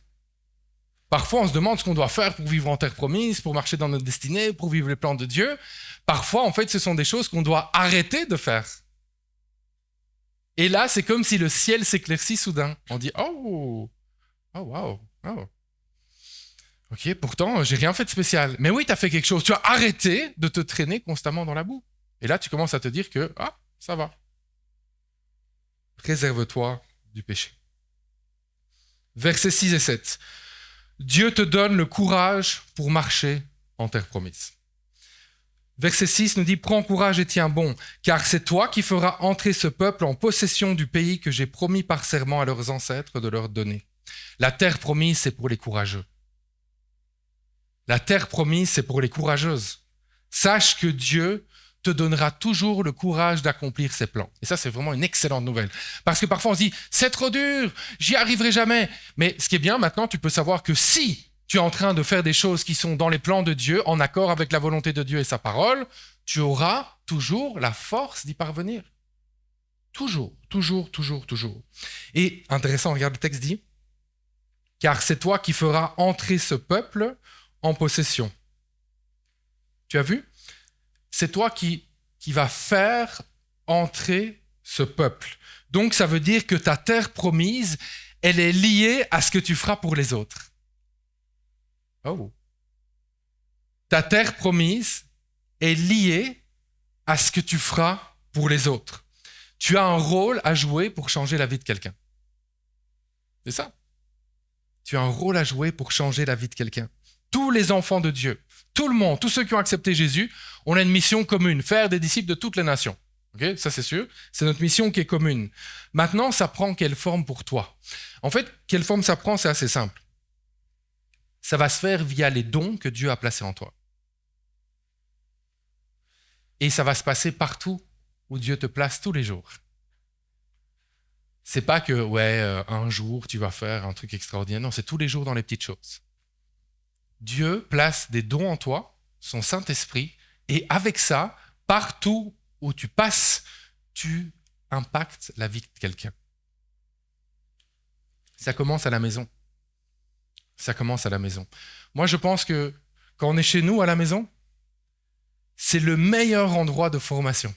Parfois, on se demande ce qu'on doit faire pour vivre en terre promise, pour marcher dans notre destinée, pour vivre les plans de Dieu. Parfois, en fait, ce sont des choses qu'on doit arrêter de faire. Et là, c'est comme si le ciel s'éclaircit soudain. On dit « Oh, oh, wow, oh. Ok, pourtant, j'ai rien fait de spécial. » Mais oui, tu as fait quelque chose. Tu as arrêté de te traîner constamment dans la boue. Et là, tu commences à te dire que « Ah, ça va. » Préserve-toi du péché. Versets 6 et 7. Dieu te donne le courage pour marcher en terre promise. Verset 6 nous dit « Prends courage et tiens bon, car c'est toi qui feras entrer ce peuple en possession du pays que j'ai promis par serment à leurs ancêtres de leur donner. » La terre promise, c'est pour les courageux. La terre promise, c'est pour les courageuses. Sache que Dieu te donnera toujours le courage d'accomplir ses plans. Et ça, c'est vraiment une excellente nouvelle. Parce que parfois, on se dit « C'est trop dur, j'y arriverai jamais. » Mais ce qui est bien, maintenant, tu peux savoir que si tu es en train de faire des choses qui sont dans les plans de Dieu, en accord avec la volonté de Dieu et sa parole, tu auras toujours la force d'y parvenir. Toujours, toujours, toujours, toujours. Et intéressant, regarde, le texte dit « Car c'est toi qui feras entrer ce peuple en possession. » Tu as vu? C'est toi qui vas faire entrer ce peuple. Donc, ça veut dire que ta terre promise, elle est liée à ce que tu feras pour les autres. Oh. Ta terre promise est liée à ce que tu feras pour les autres. Tu as un rôle à jouer pour changer la vie de quelqu'un. C'est ça. Tu as un rôle à jouer pour changer la vie de quelqu'un. Tous les enfants de Dieu, tout le monde, tous ceux qui ont accepté Jésus, on a une mission commune, faire des disciples de toutes les nations. Okay? Ça, c'est sûr. C'est notre mission qui est commune. Maintenant, ça prend quelle forme pour toi? En fait, quelle forme ça prend, c'est assez simple. Ça va se faire via les dons que Dieu a placés en toi. Et ça va se passer partout où Dieu te place tous les jours. C'est pas que, un jour, tu vas faire un truc extraordinaire. Non, c'est tous les jours dans les petites choses. Dieu place des dons en toi, son Saint-Esprit, et avec ça, partout où tu passes, tu impactes la vie de quelqu'un. Ça commence à la maison. Ça commence à la maison. Moi, je pense que quand on est chez nous à la maison, c'est le meilleur endroit de formation.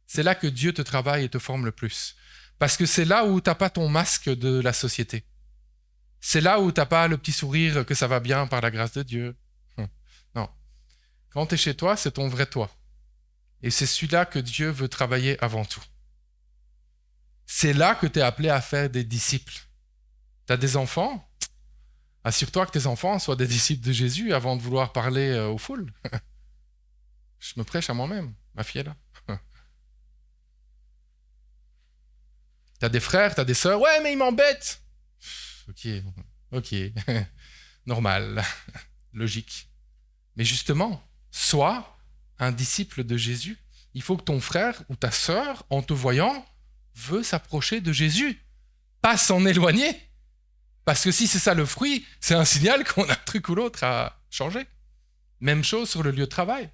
C'est là que Dieu te travaille et te forme le plus. Parce que c'est là où tu n'as pas ton masque de la société. C'est là où tu n'as pas le petit sourire que ça va bien par la grâce de Dieu. Non. Quand tu es chez toi, c'est ton vrai toi. Et c'est celui-là que Dieu veut travailler avant tout. C'est là que tu es appelé à faire des disciples. Tu as des enfants? Assure-toi que tes enfants soient des disciples de Jésus avant de vouloir parler aux foules. Je me prêche à moi-même, ma fille est là. Tu as des frères, tu as des sœurs. Ouais, mais ils m'embêtent. Ok. Normal, logique. Mais justement, sois un disciple de Jésus. Il faut que ton frère ou ta sœur, en te voyant, veut s'approcher de Jésus, pas s'en éloigner. Parce que si c'est ça le fruit, c'est un signal qu'on a un truc ou l'autre à changer. Même chose sur le lieu de travail.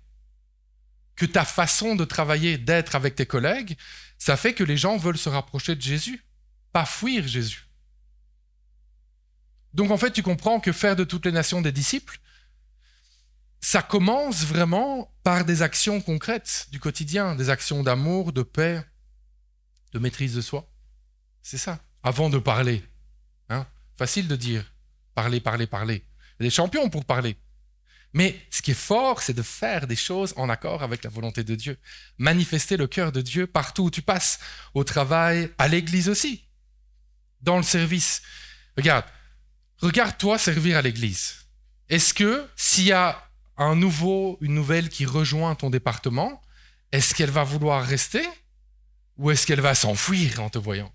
Que ta façon de travailler, d'être avec tes collègues, ça fait que les gens veulent se rapprocher de Jésus, pas fuir Jésus. Donc en fait, tu comprends que faire de toutes les nations des disciples, ça commence vraiment par des actions concrètes du quotidien, des actions d'amour, de paix, de maîtrise de soi. C'est ça, avant de parler. Facile de dire parler. Il y a des champions pour parler. Mais ce qui est fort, c'est de faire des choses en accord avec la volonté de Dieu. Manifester le cœur de Dieu partout où tu passes, au travail, à l'église aussi, dans le service. Regarde-toi servir à l'église. Est-ce que s'il y a une nouvelle qui rejoint ton département, est-ce qu'elle va vouloir rester ou est-ce qu'elle va s'enfuir en te voyant?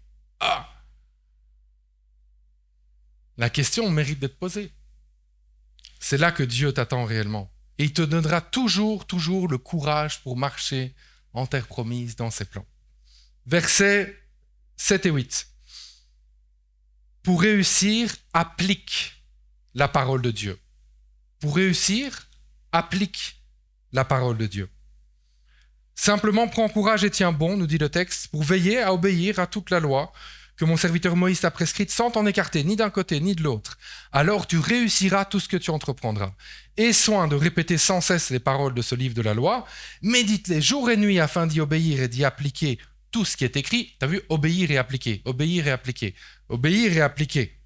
La question mérite d'être posée. C'est là que Dieu t'attend réellement. Et il te donnera toujours le courage pour marcher en terre promise dans ses plans. Versets 7 et 8. Pour réussir, applique la parole de Dieu. Pour réussir, applique la parole de Dieu. Simplement, prends courage et tiens bon, nous dit le texte, pour veiller à obéir à toute la loi que mon serviteur Moïse t'a prescrite sans t'en écarter ni d'un côté ni de l'autre. Alors tu réussiras tout ce que tu entreprendras. Aie soin de répéter sans cesse les paroles de ce livre de la loi, médite-les jour et nuit afin d'y obéir et d'y appliquer tout ce qui est écrit. T'as vu? Obéir et appliquer, obéir et appliquer, obéir et appliquer.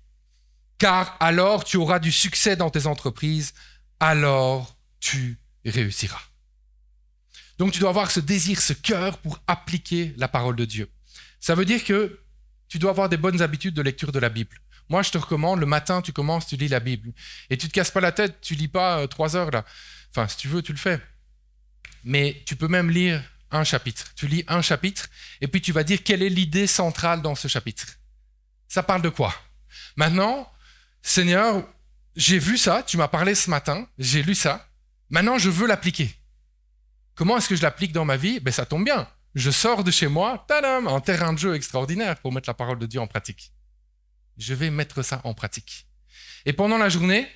Car alors tu auras du succès dans tes entreprises, alors tu réussiras. Donc tu dois avoir ce désir, ce cœur pour appliquer la parole de Dieu. Ça veut dire que tu dois avoir des bonnes habitudes de lecture de la Bible. Moi, je te recommande, le matin, tu commences, tu lis la Bible. Et tu ne te casses pas la tête, tu lis pas 3 heures là. Enfin, si tu veux, tu le fais. Mais tu peux même lire un chapitre. Tu lis un chapitre, et puis tu vas dire quelle est l'idée centrale dans ce chapitre. Ça parle de quoi? Maintenant, Seigneur, j'ai vu ça, tu m'as parlé ce matin, j'ai lu ça. Maintenant, je veux l'appliquer. Comment est-ce que je l'applique dans ma vie? Ça tombe bien. Je sors de chez moi, tadam, un terrain de jeu extraordinaire pour mettre la parole de Dieu en pratique. Je vais mettre ça en pratique. Et pendant la journée,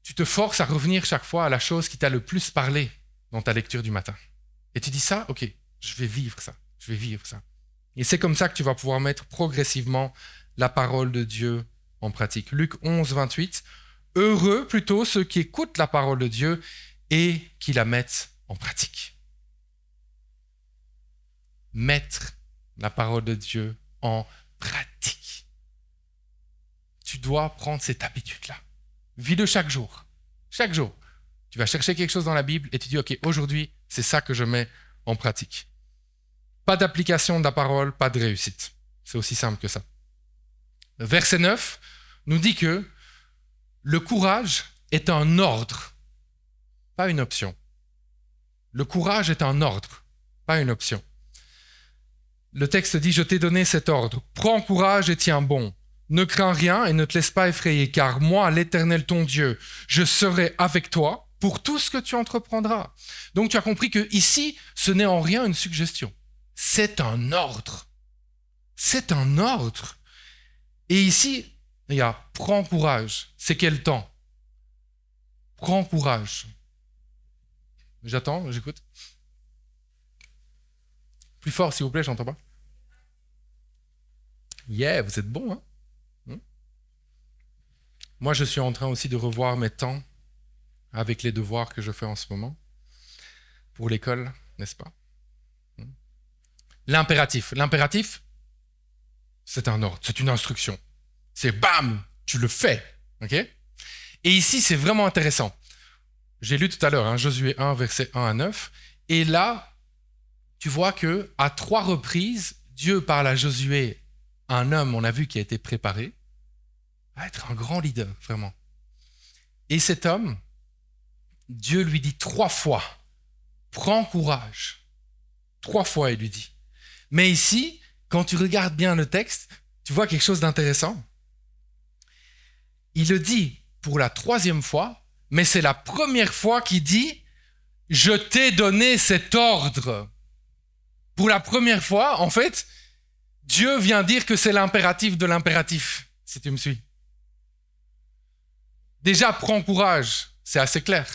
tu te forces à revenir chaque fois à la chose qui t'a le plus parlé dans ta lecture du matin. Et tu dis ça, ok, je vais vivre ça. Et c'est comme ça que tu vas pouvoir mettre progressivement la parole de Dieu en pratique. Luc 11, 28. Heureux plutôt ceux qui écoutent la parole de Dieu et qui la mettent en pratique. Mettre la parole de Dieu en pratique. Tu dois prendre cette habitude-là. Vis-le chaque jour. Chaque jour. Tu vas chercher quelque chose dans la Bible et tu dis, ok, aujourd'hui, c'est ça que je mets en pratique. Pas d'application de la parole, pas de réussite. C'est aussi simple que ça. Verset 9 nous dit que le courage est un ordre, pas une option. Le courage est un ordre, pas une option. Le texte dit, je t'ai donné cet ordre. Prends courage et tiens bon. Ne crains rien et ne te laisse pas effrayer, car moi, l'Éternel ton Dieu, je serai avec toi pour tout ce que tu entreprendras. Donc tu as compris que ici, ce n'est en rien une suggestion. C'est un ordre. C'est un ordre. Et ici, regarde, prends courage. C'est quel temps? Prends courage. J'attends, j'écoute. Plus fort, s'il vous plaît, j'entends pas. Yeah, vous êtes bon, hein? Moi, je suis en train aussi de revoir mes temps avec les devoirs que je fais en ce moment. pour l'école, n'est-ce pas? L'impératif. L'impératif, c'est un ordre, c'est une instruction. C'est bam, tu le fais. Ok? Et ici, c'est vraiment intéressant. J'ai lu tout à l'heure, Josué 1, versets 1 à 9. Et là, tu vois que à 3 reprises, Dieu parle à Josué, un homme, on a vu, qui a été préparé à être un grand leader, vraiment. Et cet homme, Dieu lui dit 3 fois, prends courage. 3 fois, il lui dit. Mais ici, quand tu regardes bien le texte, tu vois quelque chose d'intéressant. Il le dit pour la 3e fois, mais c'est la première fois qu'il dit « Je t'ai donné cet ordre ». Pour la première fois, en fait, Dieu vient dire que c'est l'impératif de l'impératif, si tu me suis. Déjà, prends courage, c'est assez clair.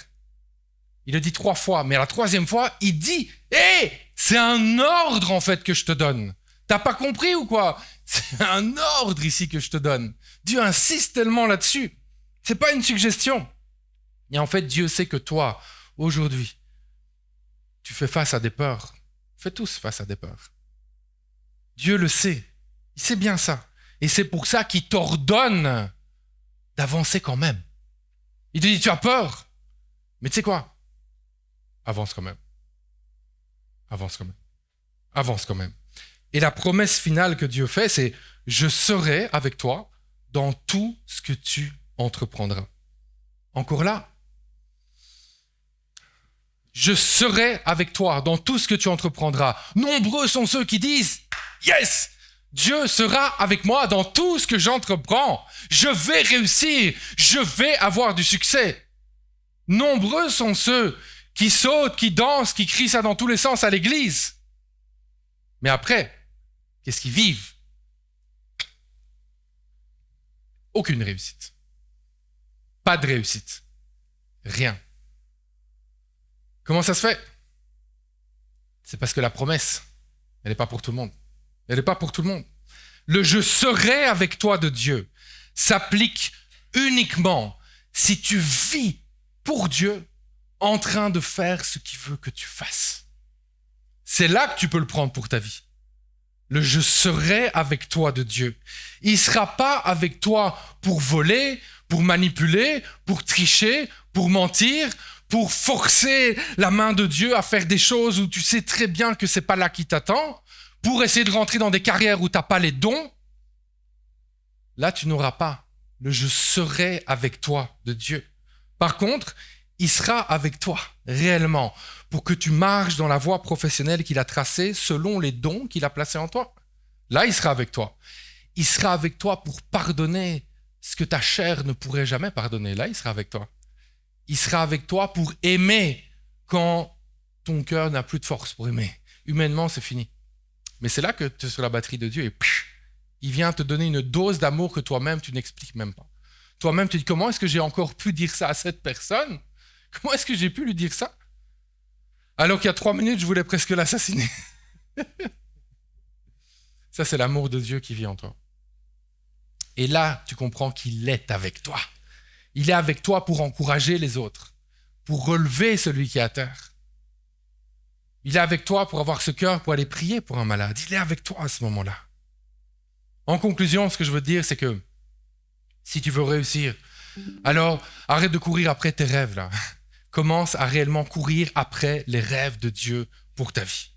Il le dit 3 fois, mais la 3e fois, il dit « Hé, c'est un ordre en fait que je te donne. T'as pas compris ou quoi? C'est un ordre ici que je te donne. » Dieu insiste tellement là-dessus. C'est pas une suggestion. Et en fait, Dieu sait que toi, aujourd'hui, tu fais face à des peurs. On fait tous face à des peurs. Dieu le sait. Il sait bien ça. Et c'est pour ça qu'il t'ordonne d'avancer quand même. Il te dit, tu as peur. Mais tu sais quoi? Avance quand même. Avance quand même. Avance quand même. Et la promesse finale que Dieu fait, c'est « Je serai avec toi dans tout ce que tu entreprendras. » Encore là. Je serai avec toi dans tout ce que tu entreprendras. Nombreux sont ceux qui disent « Yes, Dieu sera avec moi dans tout ce que j'entreprends. Je vais réussir, je vais avoir du succès. » Nombreux sont ceux qui sautent, qui dansent, qui crient ça dans tous les sens à l'église. Mais après, qu'est-ce qu'ils vivent? Aucune réussite. Pas de réussite. Rien. Comment ça se fait? C'est parce que la promesse, elle n'est pas pour tout le monde. Elle n'est pas pour tout le monde. Le « je serai avec toi » de Dieu s'applique uniquement si tu vis pour Dieu en train de faire ce qu'il veut que tu fasses. C'est là que tu peux le prendre pour ta vie. Le « je serai avec toi » de Dieu. Il ne sera pas avec toi pour voler, pour manipuler, pour tricher, pour mentir, pour forcer la main de Dieu à faire des choses où tu sais très bien que ce n'est pas là qui t'attend, pour essayer de rentrer dans des carrières où tu n'as pas les dons. Là, tu n'auras pas le « je serai avec toi » de Dieu. Par contre, il sera avec toi, réellement, pour que tu marches dans la voie professionnelle qu'il a tracée selon les dons qu'il a placés en toi. Là, il sera avec toi. Il sera avec toi pour pardonner ce que ta chair ne pourrait jamais pardonner. Là, il sera avec toi. Il sera avec toi pour aimer quand ton cœur n'a plus de force pour aimer. Humainement, c'est fini. Mais c'est là que tu es sur la batterie de Dieu et il vient te donner une dose d'amour que toi-même, tu n'expliques même pas. Toi-même, tu te dis, comment est-ce que j'ai encore pu dire ça à cette personne? Comment est-ce que j'ai pu lui dire ça? Alors qu'il y a 3 minutes, je voulais presque l'assassiner. Ça, c'est l'amour de Dieu qui vit en toi. Et là, tu comprends qu'il est avec toi. Il est avec toi pour encourager les autres, pour relever celui qui est à terre. Il est avec toi pour avoir ce cœur pour aller prier pour un malade. Il est avec toi à ce moment-là. En conclusion, ce que je veux te dire, c'est que si tu veux réussir, alors arrête de courir après tes rêves là. Commence à réellement courir après les rêves de Dieu pour ta vie.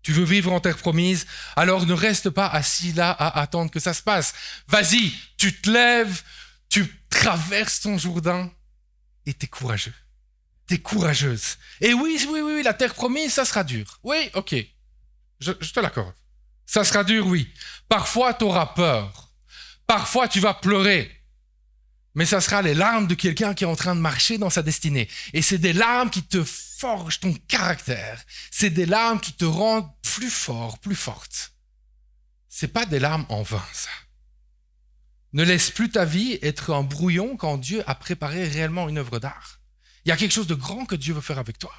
Tu veux vivre en terre promise, alors ne reste pas assis là à attendre que ça se passe. Vas-y, tu te lèves, tu traverses ton Jourdain et t'es courageux. T'es courageuse. Et oui, la terre promise, ça sera dur. Oui, ok, je te l'accorde. Ça sera dur, oui. Parfois, tu auras peur. Parfois, tu vas pleurer. Mais ça sera les larmes de quelqu'un qui est en train de marcher dans sa destinée. Et c'est des larmes qui te forgent ton caractère. C'est des larmes qui te rendent plus fort, plus forte. C'est pas des larmes en vain, ça. Ne laisse plus ta vie être un brouillon quand Dieu a préparé réellement une œuvre d'art. Il y a quelque chose de grand que Dieu veut faire avec toi.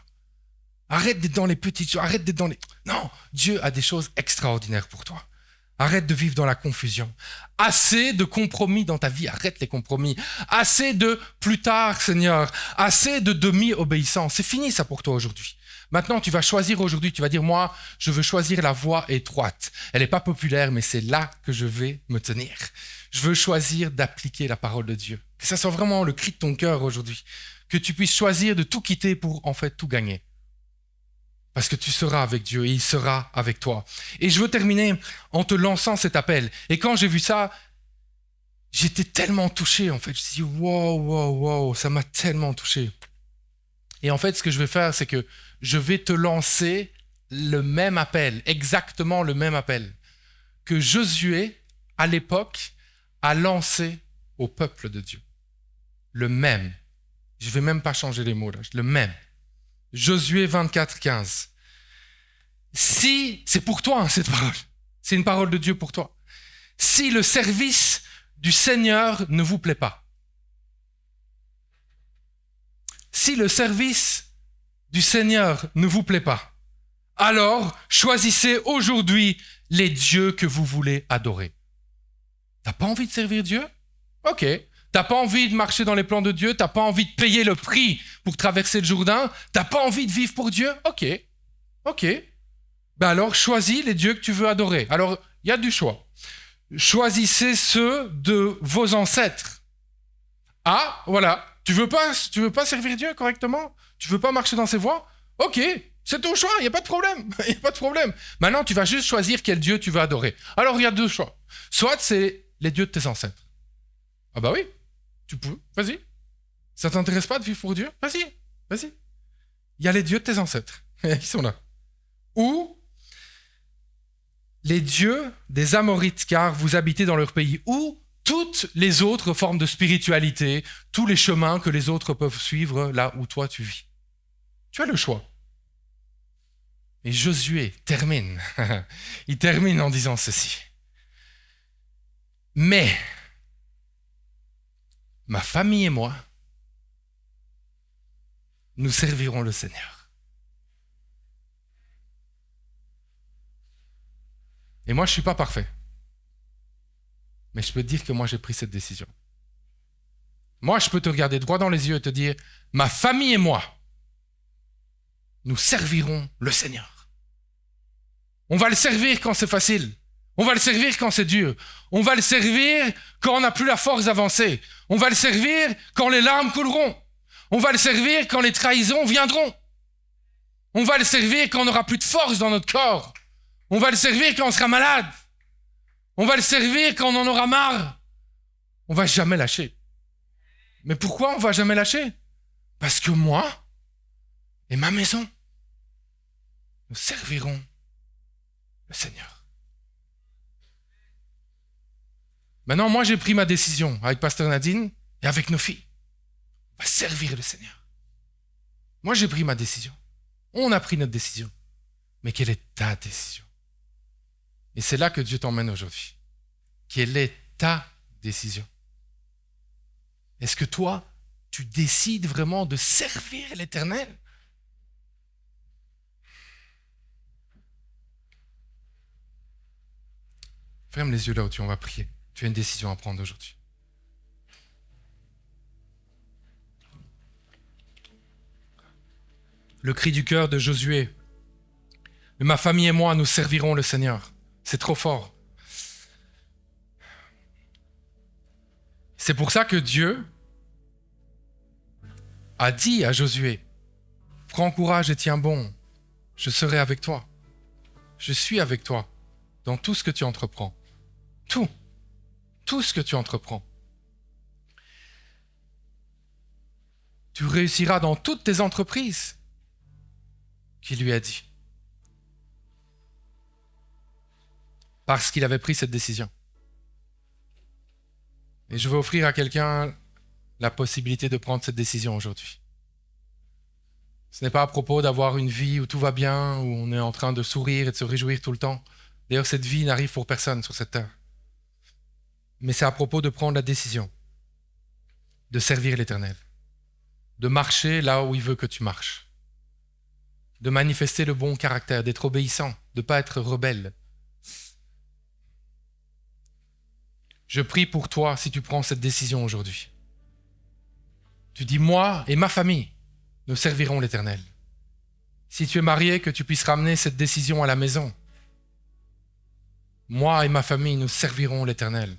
Arrête d'être dans les petites choses, arrête d'être dans les... Non, Dieu a des choses extraordinaires pour toi. Arrête de vivre dans la confusion. Assez de compromis dans ta vie, arrête les compromis. Assez de plus tard, Seigneur. Assez de demi-obéissance. C'est fini ça pour toi aujourd'hui. Maintenant, tu vas choisir aujourd'hui, tu vas dire, moi, je veux choisir la voie étroite. Elle n'est pas populaire, mais c'est là que je vais me tenir. Je veux choisir d'appliquer la parole de Dieu. Que ça soit vraiment le cri de ton cœur aujourd'hui. Que tu puisses choisir de tout quitter pour en fait tout gagner. Parce que tu seras avec Dieu et il sera avec toi. Et je veux terminer en te lançant cet appel. Et quand j'ai vu ça, j'étais tellement touché en fait. Je me suis dit, wow, ça m'a tellement touché. Et en fait, ce que je vais faire, c'est que je vais te lancer le même appel, exactement le même appel que Josué, à l'époque, a lancé au peuple de Dieu. Le même. Je ne vais même pas changer les mots là, le même. Josué 24, 15. Si, c'est pour toi hein, cette parole, c'est une parole de Dieu pour toi. Si le service du Seigneur ne vous plaît pas, si le service du Seigneur ne vous plaît pas, alors choisissez aujourd'hui les dieux que vous voulez adorer. T'as pas envie de servir Dieu? Ok. T'as pas envie de marcher dans les plans de Dieu? T'as pas envie de payer le prix pour traverser le Jourdain? T'as pas envie de vivre pour Dieu? Ok. Ben alors, choisis les dieux que tu veux adorer. Alors, il y a du choix. Choisissez ceux de vos ancêtres. Ah, voilà. Tu veux pas servir Dieu correctement? Tu veux pas marcher dans ses voies? Ok, c'est ton choix, il n'y a pas de problème. Maintenant, tu vas juste choisir quel Dieu tu veux adorer. Alors, il y a deux choix. Soit c'est les dieux de tes ancêtres. Ah bah oui, tu peux, vas-y. Ça t'intéresse pas de vivre pour Dieu? Vas-y. Il y a les dieux de tes ancêtres. Ils sont là. Ou les dieux des Amorites, car vous habitez dans leur pays. Ou toutes les autres formes de spiritualité, tous les chemins que les autres peuvent suivre là où toi tu vis. Tu as le choix. Et Josué termine. Il termine en disant ceci. Mais ma famille et moi, nous servirons le Seigneur. Et moi, je ne suis pas parfait. Mais je peux te dire que moi, j'ai pris cette décision. Moi, je peux te regarder droit dans les yeux et te dire, ma famille et moi, nous servirons le Seigneur. On va le servir quand c'est facile. On va le servir quand c'est dur. On va le servir quand on n'a plus la force d'avancer. On va le servir quand les larmes couleront. On va le servir quand les trahisons viendront. On va le servir quand on n'aura plus de force dans notre corps. On va le servir quand on sera malade. On va le servir quand on en aura marre. On va jamais lâcher. Mais pourquoi on va jamais lâcher? Parce que moi et ma maison, nous servirons le Seigneur. Maintenant, moi, j'ai pris ma décision avec Pasteur Nadine et avec nos filles. On va servir le Seigneur. Moi, j'ai pris ma décision. On a pris notre décision. Mais quelle est ta décision? Et c'est là que Dieu t'emmène aujourd'hui. Quelle est ta décision? Est-ce que toi, tu décides vraiment de servir l'Éternel? Ferme les yeux là où tu en vas prier. Tu as une décision à prendre aujourd'hui. Le cri du cœur de Josué. Ma famille et moi, nous servirons le Seigneur. C'est trop fort. C'est pour ça que Dieu a dit à Josué, prends courage et tiens bon, je serai avec toi. Je suis avec toi dans tout ce que tu entreprends. Tout ce que tu entreprends. Tu réussiras dans toutes tes entreprises, qu'il lui a dit. Parce qu'il avait pris cette décision. Et je veux offrir à quelqu'un la possibilité de prendre cette décision aujourd'hui. Ce n'est pas à propos d'avoir une vie où tout va bien, où on est en train de sourire et de se réjouir tout le temps. D'ailleurs, cette vie n'arrive pour personne sur cette terre. Mais c'est à propos de prendre la décision de servir l'Éternel, de marcher là où il veut que tu marches, de manifester le bon caractère, d'être obéissant, de ne pas être rebelle. Je prie pour toi si tu prends cette décision aujourd'hui. Tu dis, moi et ma famille, nous servirons l'Éternel. Si tu es marié, que tu puisses ramener cette décision à la maison. Moi et ma famille, nous servirons l'Éternel.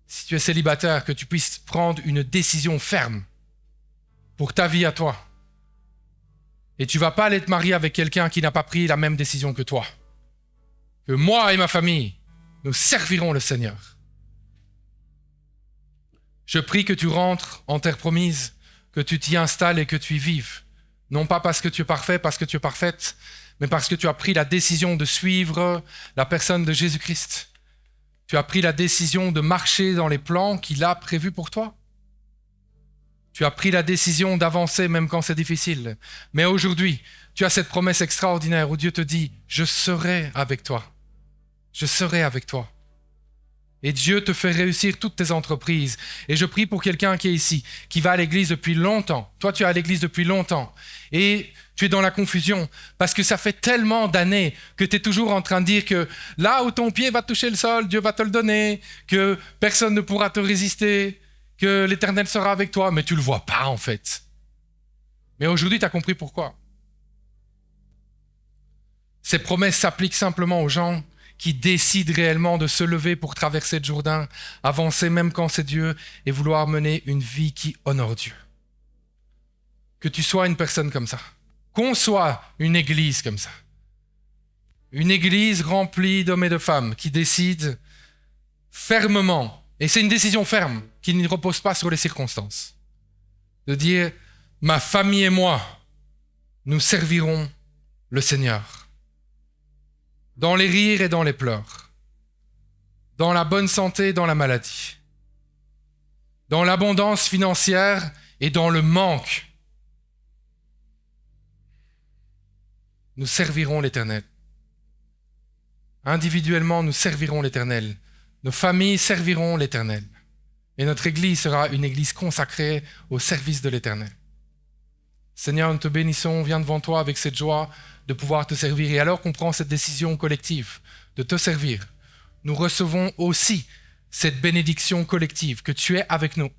Si tu es célibataire, que tu puisses prendre une décision ferme pour ta vie à toi. Et tu ne vas pas aller te marier avec quelqu'un qui n'a pas pris la même décision que toi. Que moi et ma famille, nous servirons le Seigneur. Je prie que tu rentres en terre promise, que tu t'y installes et que tu y vives. Non pas parce que tu es parfait, parce que tu es parfaite, mais parce que tu as pris la décision de suivre la personne de Jésus-Christ. Tu as pris la décision de marcher dans les plans qu'il a prévus pour toi. Tu as pris la décision d'avancer même quand c'est difficile. Mais aujourd'hui, tu as cette promesse extraordinaire où Dieu te dit « Je serai avec toi. Je serai avec toi. » Et Dieu te fait réussir toutes tes entreprises. Et je prie pour quelqu'un qui est ici, qui va à l'église depuis longtemps. Toi, tu es à l'église depuis longtemps. Et tu es dans la confusion parce que ça fait tellement d'années que tu es toujours en train de dire que là où ton pied va toucher le sol, Dieu va te le donner, que personne ne pourra te résister, que l'Éternel sera avec toi. Mais tu ne le vois pas en fait. Mais aujourd'hui, tu as compris pourquoi. Ces promesses s'appliquent simplement aux gens qui décident réellement de se lever pour traverser le Jourdain, avancer même quand c'est Dieu et vouloir mener une vie qui honore Dieu. Que tu sois une personne comme ça. Qu'on soit une église comme ça. Une église remplie d'hommes et de femmes qui décident fermement, et c'est une décision ferme qui ne repose pas sur les circonstances, de dire « Ma famille et moi, nous servirons le Seigneur. » Dans les rires et dans les pleurs, dans la bonne santé et dans la maladie, dans l'abondance financière et dans le manque. Nous servirons l'Éternel. Individuellement, nous servirons l'Éternel. Nos familles serviront l'Éternel. Et notre Église sera une Église consacrée au service de l'Éternel. Seigneur, nous te bénissons, viens devant toi avec cette joie de pouvoir te servir. Et alors qu'on prend cette décision collective de te servir, nous recevons aussi cette bénédiction collective, que tu es avec nous,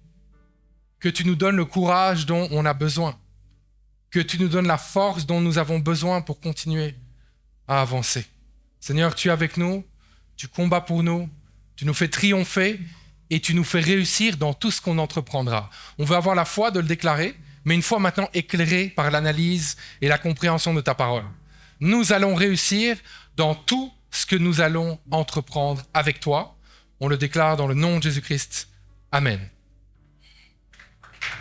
que tu nous donnes le courage dont on a besoin, que tu nous donnes la force dont nous avons besoin pour continuer à avancer. Seigneur, tu es avec nous, tu combats pour nous, tu nous fais triompher et tu nous fais réussir dans tout ce qu'on entreprendra. On veut avoir la foi de le déclarer, mais une fois maintenant éclairé par l'analyse et la compréhension de ta parole. Nous allons réussir dans tout ce que nous allons entreprendre avec toi. On le déclare dans le nom de Jésus-Christ. Amen.